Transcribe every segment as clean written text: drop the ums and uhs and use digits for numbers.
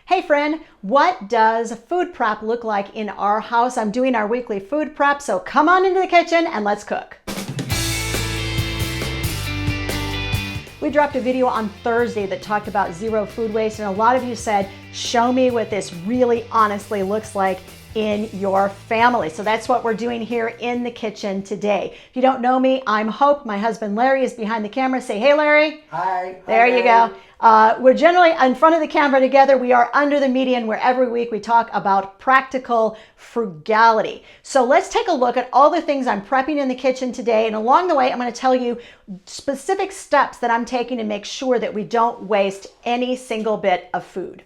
Hey friend, what does food prep look like in our house? I'm doing our weekly food prep, so come on into the kitchen and let's cook. We dropped a video on Thursday that talked about zero food waste, and a lot of you said, show me what this really honestly looks like in your family. So that's what we're doing here in the kitchen today. If you don't know me, I'm Hope. My husband Larry is behind the camera. Say hey, Larry. Hi. There you go. We're generally in front of the camera together. We are under the median, where every week we talk about practical frugality. So let's take a look at all the things I'm prepping in the kitchen today. And along the way, I'm going to tell you specific steps that I'm taking to make sure that we don't waste any single bit of food.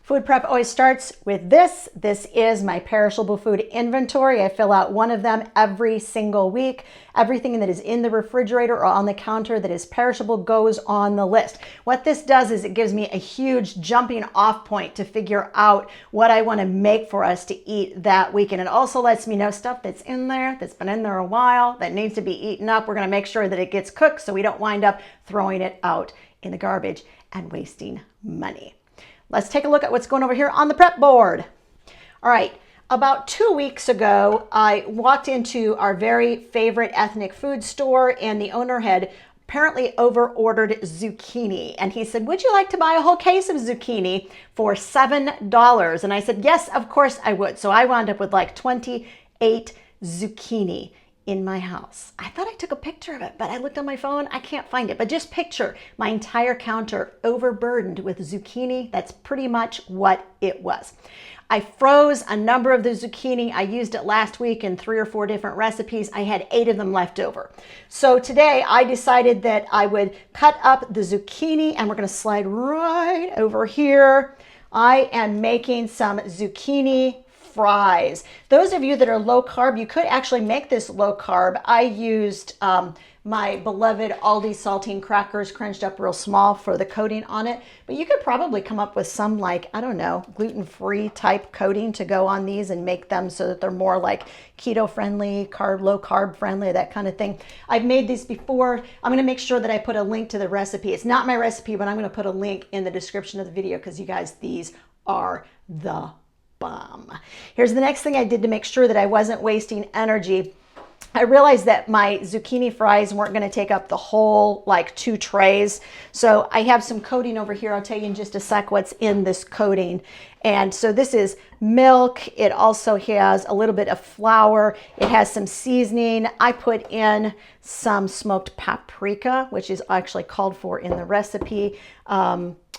Food prep always starts with this. This is my perishable food inventory. I fill out one of them every single week. Everything that is in the refrigerator or on the counter that is perishable goes on the list. What this does is it gives me a huge jumping off point to figure out what I want to make for us to eat that week. And it also lets me know stuff that's in there, that's been in there a while, that needs to be eaten up. We're going to make sure that it gets cooked so we don't wind up throwing it out in the garbage and wasting money. Let's take a look at what's going over here on the prep board. All right, about 2 weeks ago, I walked into our very favorite ethnic food store, and the owner had apparently over-ordered zucchini. And he said, would you like to buy a whole case of zucchini for $7? And I said, yes, of course I would. So I wound up with like 28 zucchini in my house. I thought I took a picture of it, but I looked on my phone, I can't find it. But just picture my entire counter overburdened with zucchini. That's pretty much what it was. I froze a number of the zucchini. I used it last week in 3 or 4 different recipes. I had 8 of them left over. So today I decided that I would cut up the zucchini, and we're going to slide right over here. I am making some zucchini fries. Those of you that are low carb, you could actually make this low carb. I used my beloved Aldi saltine crackers crunched up real small for the coating on it, but you could probably come up with some, like, I don't know, gluten-free type coating to go on these and make them so that they're more like keto friendly, low carb friendly, that kind of thing. I've made these before. I'm going to make sure that I put a link to the recipe. It's not my recipe, but I'm going to put a link in the description of the video because you guys, these are the bomb. Here's the next thing I did to make sure that I wasn't wasting energy. I realized that my zucchini fries weren't going to take up the whole like 2 trays. So I have some coating over here. I'll tell you in just a sec what's in this coating. And so this is milk. It also has a little bit of flour. It has some seasoning. I put in some smoked paprika, which is actually called for in the recipe.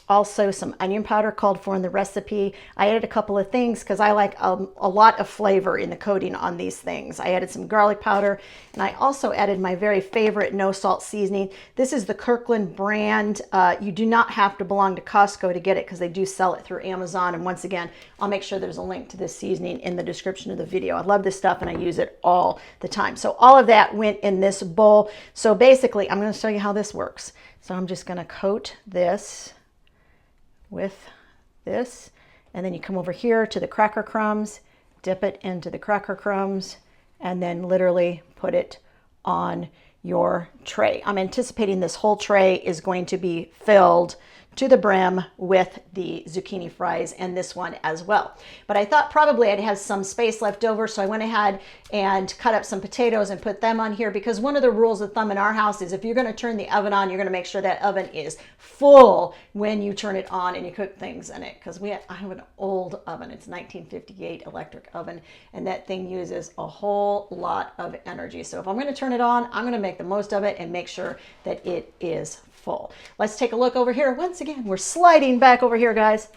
Also some onion powder called for in the recipe. I added a couple of things because I like a lot of flavor in the coating on these things. I added some garlic powder, and I also added my very favorite no salt seasoning. This is the Kirkland brand. You do not have to belong to Costco to get it because they do sell it through Amazon. And once again, I'll make sure there's a link to this seasoning in the description of the video. I love this stuff and I use it all the time. So all of that went in this bowl. So basically, I'm going to show you how this works. So I'm just going to coat this with this, and then you come over here to the cracker crumbs, dip it into the cracker crumbs, and then literally put it on your tray. I'm anticipating this whole tray is going to be filled to the brim with the zucchini fries, and this one as well. But I thought probably I'd have some space left over, so I went ahead and cut up some potatoes and put them on here, because one of the rules of thumb in our house is if you're going to turn the oven on, you're going to make sure that oven is full when you turn it on and you cook things in it. Because I have an old oven. It's 1958 electric oven, and that thing uses a whole lot of energy. So if I'm going to turn it on, I'm going to make the most of it and make sure that it is full. Let's take a look over here. Once again, we're sliding back over here, guys.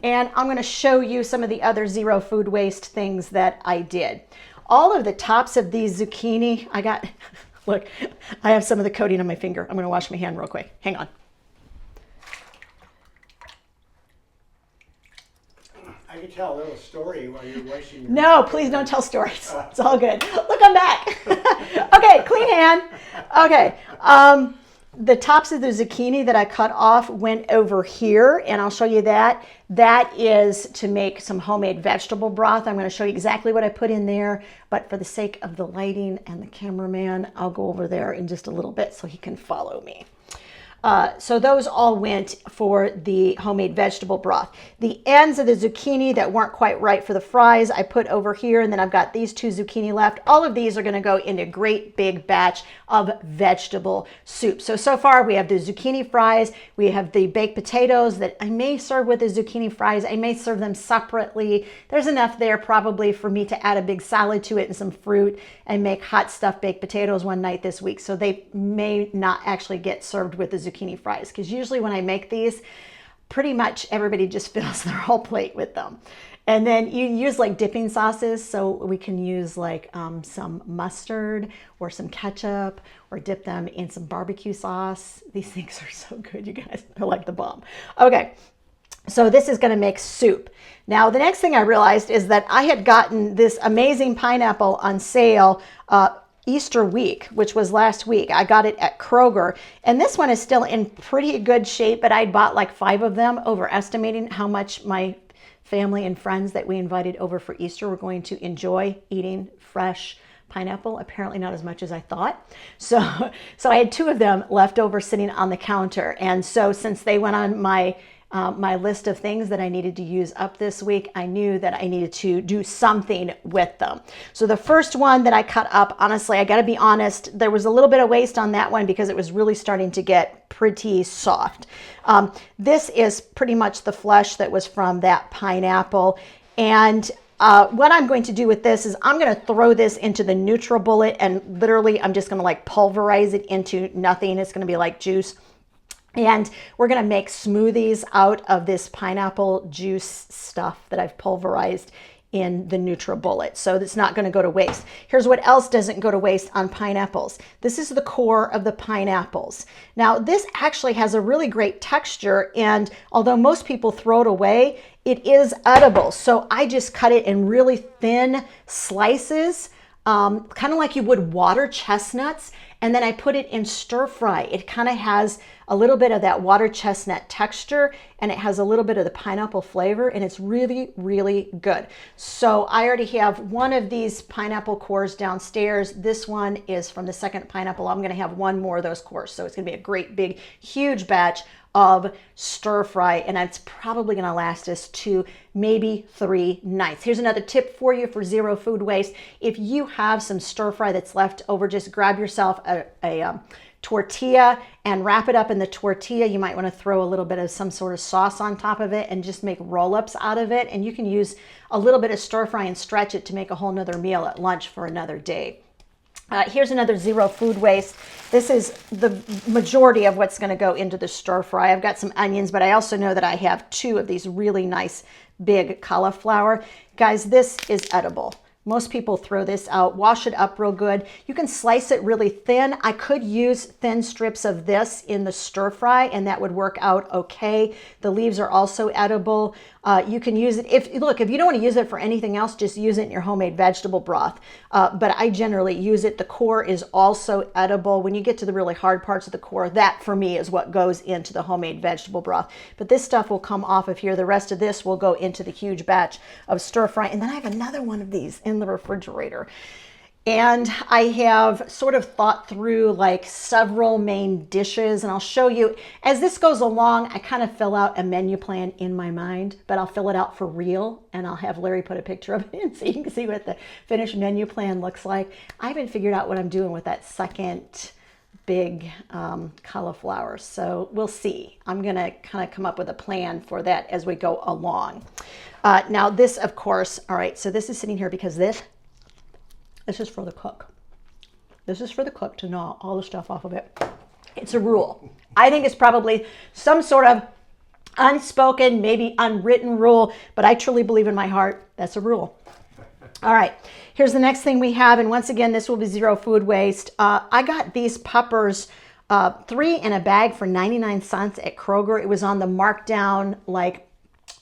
And I'm going to show you some of the other zero food waste things that I did. All of the tops of these zucchini, I got, look, I have some of the coating on my finger. I'm going to wash my hand real quick. Hang on. I could tell a little story while you're washing your No, please don't tell stories. It's all good. Look, I'm back. Okay, clean hand. Okay. The tops of the zucchini that I cut off went over here, and I'll show you that. That is to make some homemade vegetable broth. I'm going to show you exactly what I put in there, but for the sake of the lighting and the cameraman, I'll go over there in just a little bit so he can follow me. So those all went for the homemade vegetable broth. The ends of the zucchini that weren't quite right for the fries, I put over here, and then I've got these 2 zucchini left. All of these are going to go into a great big batch of vegetable soup. So far we have the zucchini fries, we have the baked potatoes that I may serve with the zucchini fries. I may serve them separately. There's enough there probably for me to add a big salad to it and some fruit and make hot stuffed baked potatoes one night this week. So they may not actually get served with the zucchini fries, because usually when I make these, pretty much everybody just fills their whole plate with them. And then you use like dipping sauces, so we can use like some mustard or some ketchup, or dip them in some barbecue sauce. These things are so good, you guys. They're like the bomb. Okay, so this is going to make soup. Now, the next thing I realized is that I had gotten this amazing pineapple on sale Easter week, which was last week. I got it at Kroger, and this one is still in pretty good shape, but I bought like 5 of them, overestimating how much my family and friends that we invited over for Easter were going to enjoy eating fresh pineapple. Apparently not as much as I thought. So I had 2 of them left over sitting on the counter. And so since they went on my list of things that I needed to use up this week, I knew that I needed to do something with them. So the first one that I cut up, honestly, I got to be honest, there was a little bit of waste on that one because it was really starting to get pretty soft. This is pretty much the flesh that was from that pineapple. And what I'm going to do with this is I'm going to throw this into the NutriBullet, and literally I'm just going to like pulverize it into nothing. It's going to be like juice. And we're going to make smoothies out of this pineapple juice stuff that I've pulverized in the NutriBullet. So it's not going to go to waste. Here's what else doesn't go to waste on pineapples. This is the core of the pineapples. Now, this actually has a really great texture, and although most people throw it away, it is edible. So I just cut it in really thin slices, kind of like you would water chestnuts, and then I put it in stir fry. It kind of has a little bit of that water chestnut texture, and it has a little bit of the pineapple flavor, and it's really, really good. So I already have one of these pineapple cores downstairs. This one is from the second pineapple. I'm gonna have one more of those cores. So it's gonna be a great big, huge batch of stir fry, and it's probably gonna last us 2, maybe 3 nights. Here's another tip for you for zero food waste. If you have some stir fry that's left over, just grab yourself a tortilla and wrap it up in the tortilla. You might want to throw a little bit of some sort of sauce on top of it and just make roll-ups out of it. And you can use a little bit of stir fry and stretch it to make a whole nother meal at lunch for another day. Here's another zero food waste. This is the majority of what's going to go into the stir fry. I've got some onions, but I also know that I have 2 of these really nice big cauliflower. Guys, this is edible. Most people throw this out. Wash it up real good. You can slice it really thin. I could use thin strips of this in the stir fry, and that would work out okay. The leaves are also edible. You can use it, if you don't want to use it for anything else, just use it in your homemade vegetable broth. But I generally use it. The core is also edible. When you get to the really hard parts of the core, that for me is what goes into the homemade vegetable broth. But this stuff will come off of here. The rest of this will go into the huge batch of stir fry. And then I have another one of these in the refrigerator. And I have sort of thought through like several main dishes, and I'll show you as this goes along. I kind of fill out a menu plan in my mind, but I'll fill it out for real, and I'll have Larry put a picture of it in so you can see what the finished menu plan looks like. I haven't figured out what I'm doing with that second big cauliflower, so we'll see. I'm gonna kind of come up with a plan for that as we go along. Now this, of course, all right, so this is sitting here because this is for the cook. This is for the cook to gnaw all the stuff off of it. It's a rule. I think it's probably some sort of unspoken, maybe unwritten rule, but I truly believe in my heart that's a rule. All right, here's the next thing we have, and once again, this will be zero food waste. I got these peppers, 3 in a bag for 99 cents at Kroger. It was on the markdown, like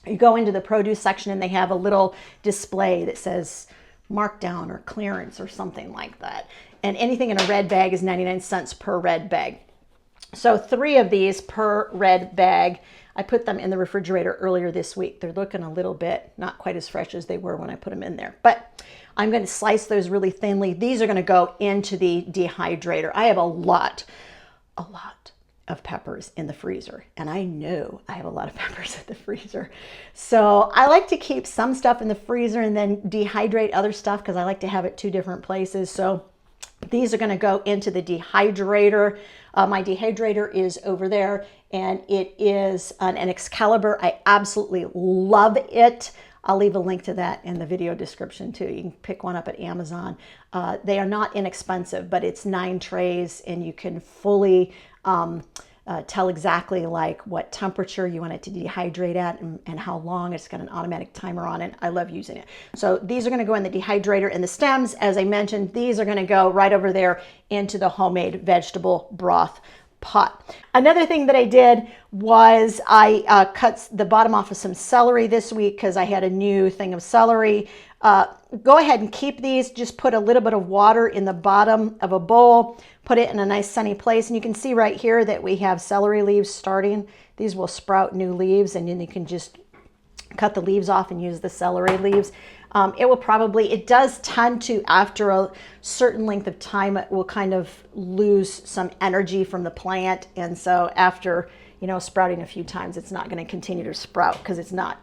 you go into the produce section and they have a little display that says markdown or clearance or something like that. And anything in a red bag is 99 cents per red bag. So 3 of these per red bag. I put them in the refrigerator earlier this week. They're looking a little bit not quite as fresh as they were when I put them in there. But I'm going to slice those really thinly. These are going to go into the dehydrator. I have a lot of peppers in the freezer, and I know I have a lot of peppers in the freezer. So I like to keep some stuff in the freezer and then dehydrate other stuff because I like to have it 2 different places. So these are going to go into the dehydrator. My dehydrator is over there, and it is an Excalibur. I absolutely love it. I'll leave a link to that in the video description too. You can pick one up at Amazon. They are not inexpensive, but it's 9 trays, and you can fully tell exactly like what temperature you want it to dehydrate at and how long. It's got an automatic timer on it. I love using it. So these are going to go in the dehydrator, and the stems, as I mentioned, these are going to go right over there into the homemade vegetable broth pot. Another thing that I did was I cut the bottom off of some celery this week because I had a new thing of celery. Go ahead and keep these. Just put a little bit of water in the bottom of a bowl. Put it in a nice sunny place. And you can see right here that we have celery leaves starting. These will sprout new leaves, and then you can just cut the leaves off and use the celery leaves. It does tend to, after a certain length of time, it will kind of lose some energy from the plant. And so after, sprouting a few times, it's not going to continue to sprout because it's not,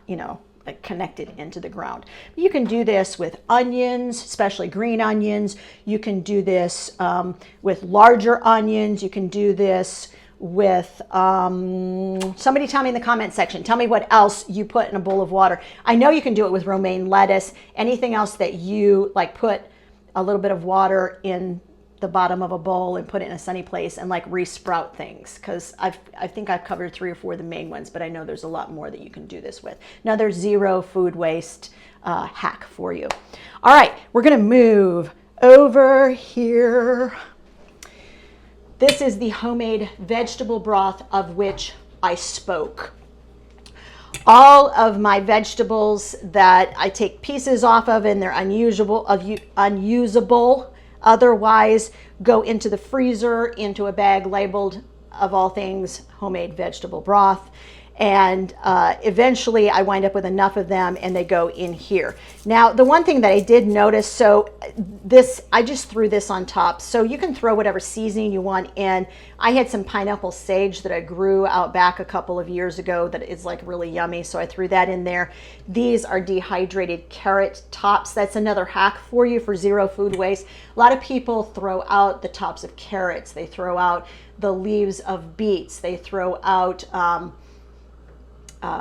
like connected into the ground. You can do this with onions, especially green onions. You can do this with larger onions. You can do this with, somebody tell me in the comment section, tell me what else you put in a bowl of water. I know you can do it with romaine lettuce, anything else that you like, put a little bit of water in the bottom of a bowl and put it in a sunny place and like re-sprout things, because I think I've covered 3 or 4 of the main ones, but I know there's a lot more that you can do this with. Another 0 food waste hack for you. All right, we're gonna move over here. This is the homemade vegetable broth of which I spoke. All of my vegetables that I take pieces off of and they're unusable, otherwise go into the freezer, into a bag labeled, of all things, homemade vegetable broth. And eventually I wind up with enough of them and they go in here. Now, the one thing that I did notice, so I just threw this on top. So you can throw whatever seasoning you want in. I had some pineapple sage that I grew out back a couple of years ago that is like really yummy. So I threw that in there. These are dehydrated carrot tops. That's another hack for you for 0 food waste. A lot of people throw out the tops of carrots. They throw out the leaves of beets. They throw out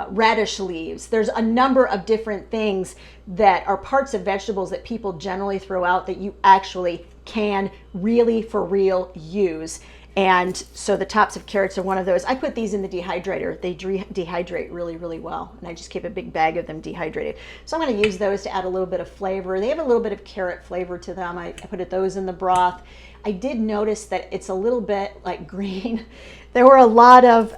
radish leaves. There's a number of different things that are parts of vegetables that people generally throw out that you actually can really for real use. And so the tops of carrots are one of those. I put these in the dehydrator. They dehydrate really, really well. And I just keep a big bag of them dehydrated. So I'm going to use those to add a little bit of flavor. They have a little bit of carrot flavor to them. I put those in the broth. I did notice that it's a little bit like green. There were a lot of,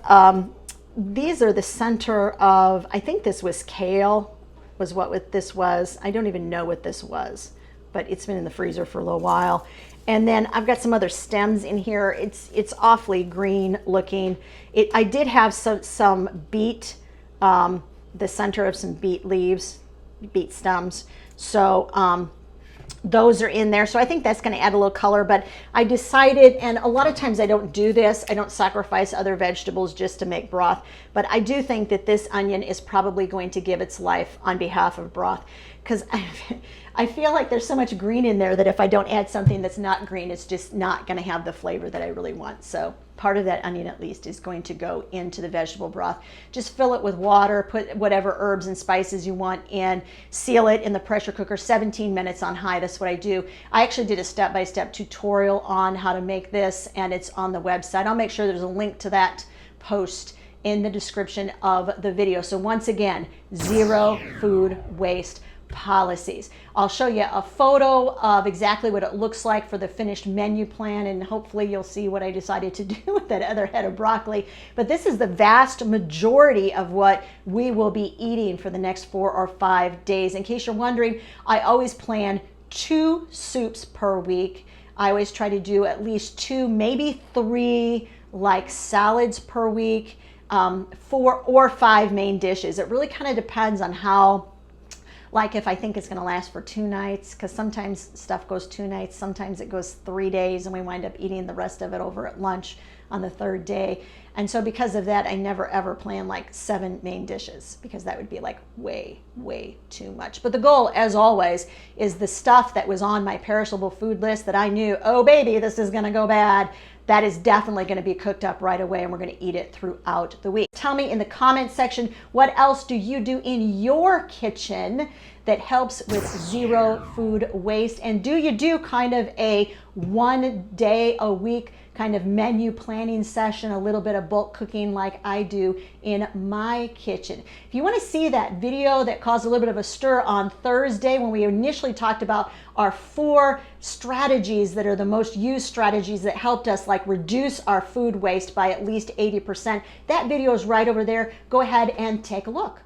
these are the center of, I think this was kale, was what this was. I don't even know what this was, but it's been in the freezer for a little while. And then I've got some other stems in here. It's awfully green looking. I did have some beet, the center of some beet leaves, beet stems. So those are in there. So I think that's going to add a little color, but I decided, and a lot of times I don't do this, I don't sacrifice other vegetables just to make broth, but I do think that this onion is probably going to give its life on behalf of broth, because I feel like there's so much green in there that if I don't add something that's not green, it's just not going to have the flavor that I really want. So part of that onion at least is going to go into the vegetable broth. Just fill it with water, put whatever herbs and spices you want in, seal it in the pressure cooker, 17 minutes on high. That's what I do. I actually did a step-by-step tutorial on how to make this, and it's on the website. I'll make sure there's a link to that post in the description of the video. So once again, 0 food waste policies. I'll show you a photo of exactly what it looks like for the finished menu plan, and hopefully you'll see what I decided to do with that other head of broccoli. But this is the vast majority of what we will be eating for the next 4 or 5 days. In case you're wondering, I always plan 2 soups per week. I always try to do at least 2, maybe 3 like salads per week, 4 or 5 main dishes. It really kind of depends on how, like if I think it's going to last for 2 nights, because sometimes stuff goes 2 nights, sometimes it goes 3 days, and we wind up eating the rest of it over at lunch. on the third day. And so because of that, I never ever plan like 7 main dishes, because that would be like way too much. But the goal, as always, is the stuff that was on my perishable food list that I knew, oh baby, this is gonna go bad, that is definitely going to be cooked up right away, and we're going to eat it throughout the week. Tell me in the comment section, what else do you do in your kitchen that helps with zero food waste? And do you do kind of a 1 day a week kind of menu planning session, a little bit of bulk cooking like I do in my kitchen? If you want to see that video that caused a little bit of a stir on Thursday when we initially talked about our 4 strategies that are the most used strategies that helped us like reduce our food waste by at least 80%, that video is right over there. Go ahead and take a look.